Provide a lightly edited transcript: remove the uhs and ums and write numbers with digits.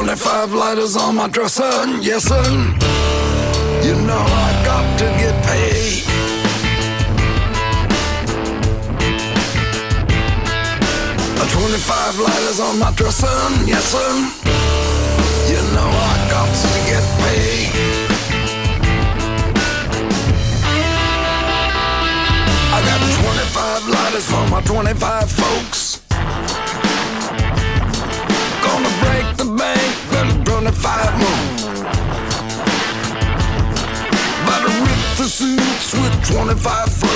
25 lighters on my dresser, yes sir. You know I got to get paid. A 25 lighters on my dresser, yes sir. You know I got to get paid. I got 25 lighters for my 25 folks. Gonna break the bank, then 25 more. About to rip the suits with 25 folks.